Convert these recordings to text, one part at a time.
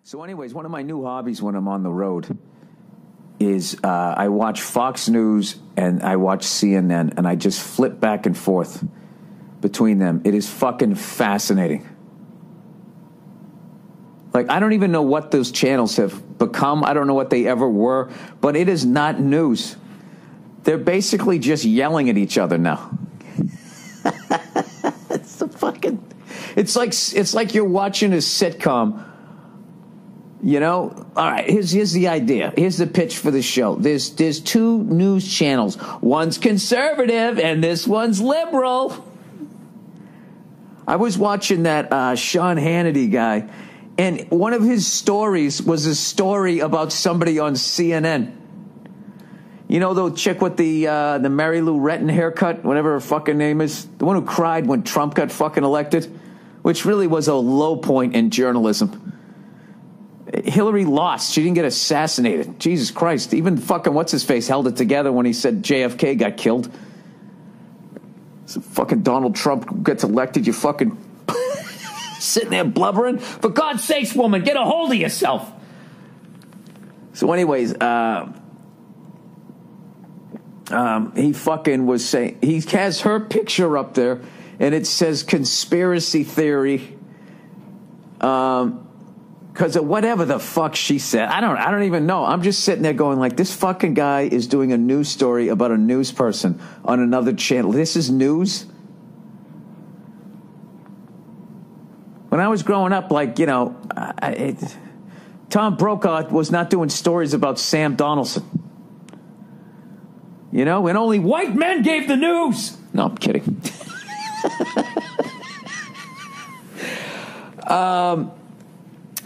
So anyways, one of my new hobbies when I'm on the road is I watch Fox News and I watch CNN, and I just flip back and forth between them. It is fucking fascinating. Like, I don't even know what those channels have become. I don't know what they ever were, but it is not news. They're basically just yelling at each other now. It's like you're watching a sitcom. You know, all right, here's the idea. Here's the pitch for the show. There's two news channels. One's conservative and this one's liberal. I was watching that Sean Hannity guy, and one of his stories was a story about somebody on CNN. You know the chick with the Mary Lou Retton haircut, whatever her fucking name is? The one who cried when Trump got fucking elected, which really was a low point in journalism. Hillary lost. She didn't get assassinated. Jesus Christ. Even fucking what's-his-face held it together when he said JFK got killed. So fucking Donald Trump gets elected, you fucking sitting there blubbering. For God's sakes, woman, get a hold of yourself. So anyways, he fucking was saying, he has her picture up there, and it says conspiracy theory. Because of whatever the fuck she said. I don't even know. I'm just sitting there going like, this fucking guy is doing a news story about a news person on another channel. This is news? When I was growing up, like, you know, Tom Brokaw was not doing stories about Sam Donaldson. You know, and only white men gave the news. No, I'm kidding.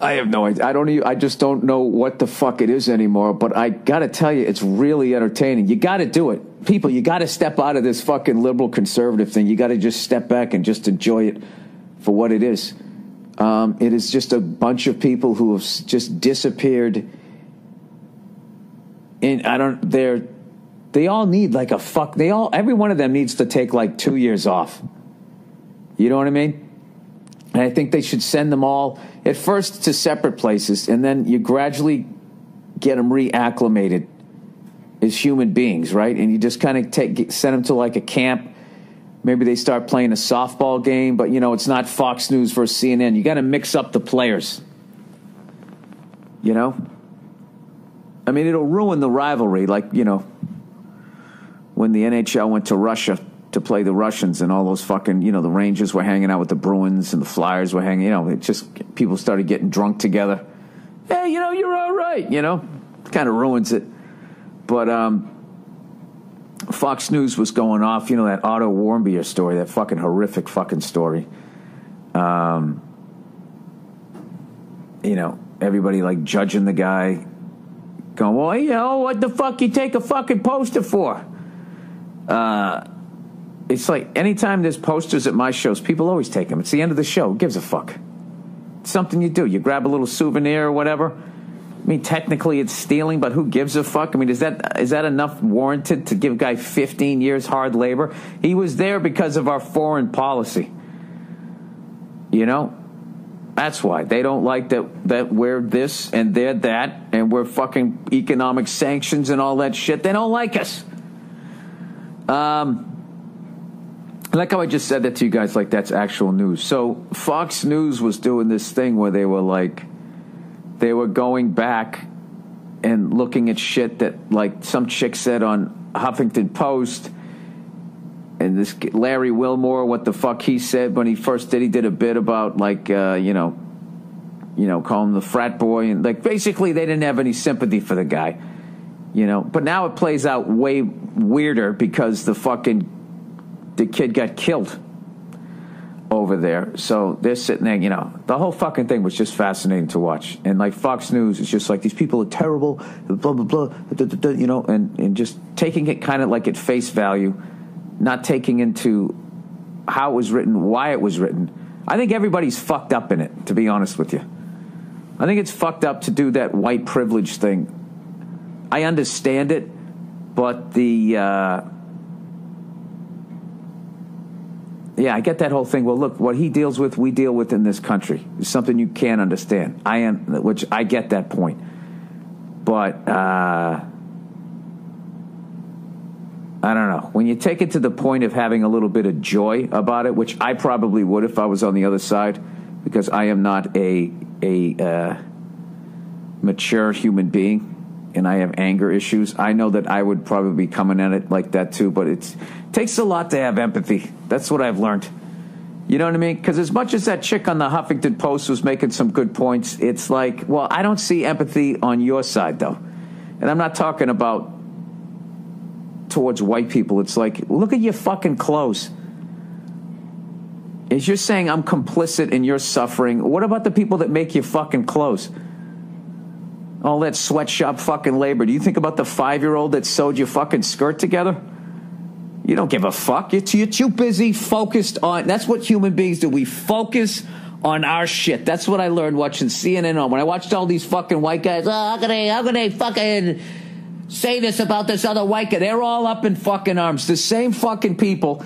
I have no idea. I just don't know what the fuck it is anymore. But I got to tell you, it's really entertaining. You got to do it. People, you got to step out of this fucking liberal conservative thing. You got to just step back and just enjoy it for what it is. It is just a bunch of people who have just disappeared. They all need like a fuck. Every one of them needs to take like 2 years off. You know what I mean? And I think they should send them all at first to separate places, and then you gradually get them reacclimated as human beings, right? And you just kind of send them to like a camp. Maybe they start playing a softball game, but, you know, it's not Fox News versus CNN. You got to mix up the players, you know? I mean, it'll ruin the rivalry, like, you know, when the NHL went to Russia to play the Russians, and all those fucking, you know, the Rangers were hanging out with the Bruins and the Flyers were hanging, you know, it just, people started getting drunk together. Hey, you know, you're all right, you know, kind of ruins it. But Fox News was going off, you know, that Otto Warmbier story, that fucking horrific fucking story. You know, everybody like judging the guy, going, well, you know, what the fuck you take a fucking poster for? It's like anytime there's posters at my shows, people always take them. It's the end of the show. Who gives a fuck? It's something you do. You grab a little souvenir or whatever. I mean, technically it's stealing, but who gives a fuck? I mean, is that enough warranted to give a guy 15 years hard labor? He was there because of our foreign policy. You know? That's why. They don't like that we're this and they're that, and we're fucking economic sanctions and all that shit. They don't like us. Like how I just said that to you guys, like that's actual news. So Fox News was doing this thing where they were going back and looking at shit that like some chick said on Huffington Post, and this Larry Wilmore, what the fuck he said when he first did a bit about like you know, call him the frat boy, and like basically they didn't have any sympathy for the guy, you know. But now it plays out way weirder because the kid got killed over there. So they're sitting there, you know, the whole fucking thing was just fascinating to watch. And like Fox News is just like, these people are terrible, blah, blah, blah, you know, and just taking it kind of like at face value, not taking into how it was written, why it was written. I think everybody's fucked up in it, to be honest with you. I think it's fucked up to do that white privilege thing. I understand it, but yeah, I get that whole thing. Well, look, what he deals with, we deal with in this country. It's something you can't understand. Which I get that point. But, I don't know. When you take it to the point of having a little bit of joy about it, which I probably would if I was on the other side, because I am not a mature human being, and I have anger issues. I know that I would probably be coming at it like that too, but it takes a lot to have empathy. That's what I've learned. You know what I mean? Because as much as that chick on the Huffington Post was making some good points, it's like, well, I don't see empathy on your side, though. And I'm not talking about towards white people. It's like, look at your fucking clothes. Is you're saying I'm complicit in your suffering? What about the people that make your fucking clothes? All that sweatshop fucking labor. Do you think about the 5-year-old that sewed your fucking skirt together? You don't give a fuck. You're too busy focused on... That's what human beings do. We focus on our shit. That's what I learned watching CNN. When I watched all these fucking white guys, how can they fucking say this about this other white guy? They're all up in fucking arms. The same fucking people,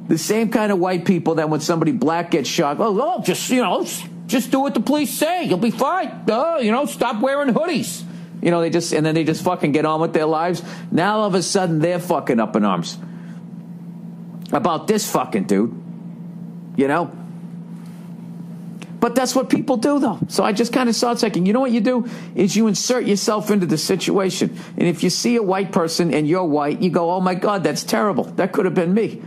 the same kind of white people that when somebody black gets shot, just do what the police say. You'll be fine. Stop wearing hoodies. They just fucking get on with their lives. Now all of a sudden they're fucking up in arms about this fucking dude. But that's what people do, though. So I just kind of saw it thinking, you know what you do is you insert yourself into the situation. And if you see a white person and you're white, you go, oh my God, that's terrible. That could have been me.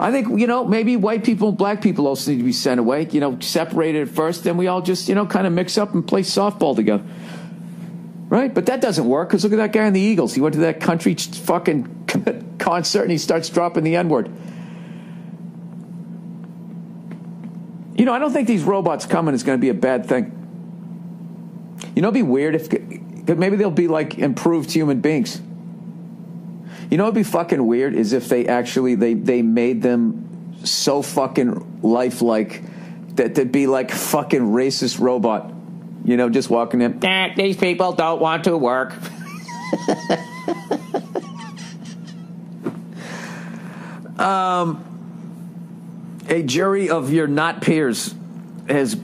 I think, maybe white people and black people also need to be sent away, separated at first, then we all just, kind of mix up and play softball together. Right? But that doesn't work, because look at that guy in the Eagles. He went to that country fucking concert and he starts dropping the N-word. I don't think these robots coming is going to be a bad thing. It'd be weird if maybe they'll be like improved human beings. What'd be fucking weird is if they actually they made them so fucking lifelike that they'd be like a fucking racist robot. Just walking in. These people don't want to work. A jury of your not peers has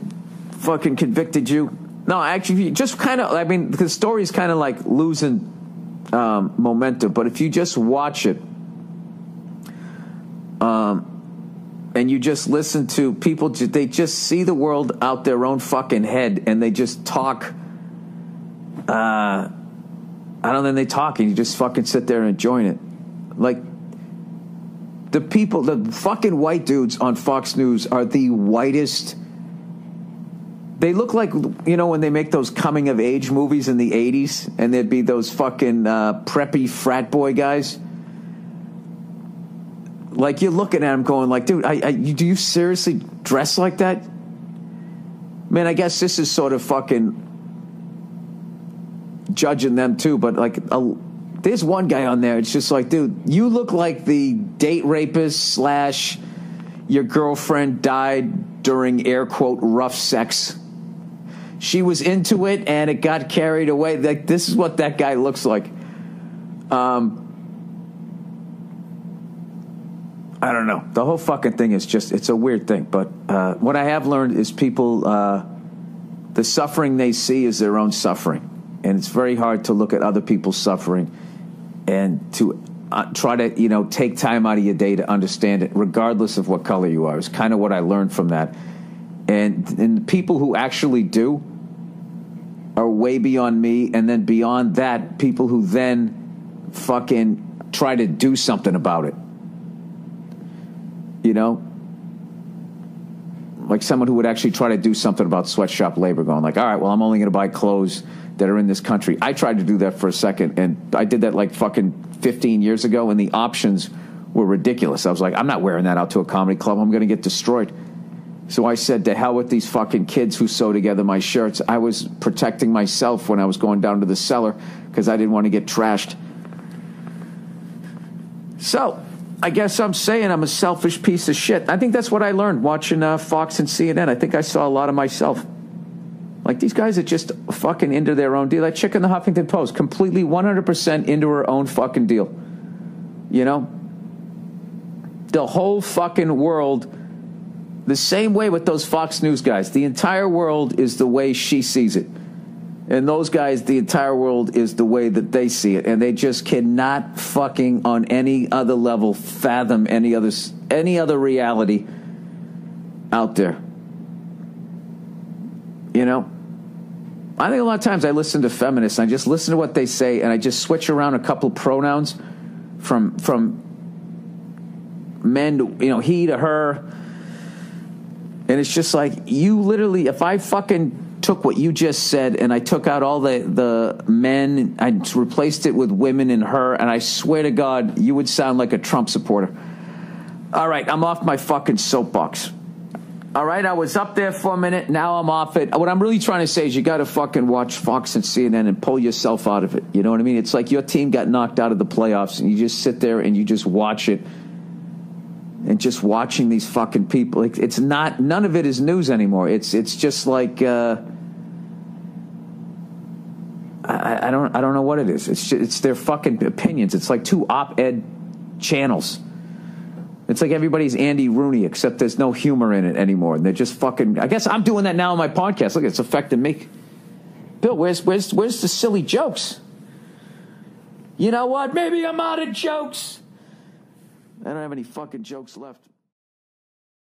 fucking convicted you. No, actually, just kind of, the story's kind of like losing momentum, but if you just watch it and you just listen to people, they just see the world out their own fucking head and they just talk. I don't know, they talk and you just fucking sit there and enjoying it. Like, the fucking white dudes on Fox News are the whitest. They look like, when they make those coming of age movies in the 80s and there'd be those fucking preppy frat boy guys. Like, you're looking at them going like, dude, do you seriously dress like that? Man, I guess this is sort of fucking judging them too, but like, there's one guy on there, it's just like, dude, you look like the date rapist / your girlfriend died during air quote rough sex. She was into it and it got carried away. Like, this is what that guy looks like. I don't know. The whole fucking thing is just, it's a weird thing. But what I have learned is people, the suffering they see is their own suffering. And it's very hard to look at other people's suffering and to try to, take time out of your day to understand it, regardless of what color you are. It's kind of what I learned from that. And people who actually do are way beyond me. And then beyond that, people who then fucking try to do something about it. Like someone who would actually try to do something about sweatshop labor, going like, all right, well, I'm only going to buy clothes that are in this country. I tried to do that for a second, and I did that like fucking 15 years ago, and the options were ridiculous. I was like, I'm not wearing that out to a comedy club. I'm going to get destroyed. So I said, to hell with these fucking kids who sew together my shirts. I was protecting myself when I was going down to the cellar because I didn't want to get trashed. So I guess I'm saying I'm a selfish piece of shit. I think that's what I learned watching Fox and CNN. I think I saw a lot of myself. Like, these guys are just fucking into their own deal. That chick in the Huffington Post, completely 100% into her own fucking deal. the whole fucking world the same way with those Fox News guys. The entire world is the way she sees it. And those guys, the entire world is the way that they see it. And they just cannot fucking on any other level fathom any other reality out there. You know? I think a lot of times I listen to feminists, and I just listen to what they say, and I just switch around a couple pronouns from men to, you know, he to her. And it's just like, you literally, if I fucking took what you just said and I took out all the men, I replaced it with women and her, and I swear to God, you would sound like a Trump supporter. All right, I'm off my fucking soapbox. All right, I was up there for a minute, now I'm off it. What I'm really trying to say is you got to fucking watch Fox and CNN and pull yourself out of it. You know what I mean? It's like your team got knocked out of the playoffs, and you just sit there and you just watch it. And just watching these fucking people, it's not, none of it is news anymore. It's just like, I don't know what it is. It's their fucking opinions. It's like two op-ed channels. It's like everybody's Andy Rooney, except there's no humor in it anymore. And they're just fucking, I guess I'm doing that now on my podcast. Look, it's affecting me. Bill, where's the silly jokes? You know what? Maybe I'm out of jokes. I don't have any fucking jokes left.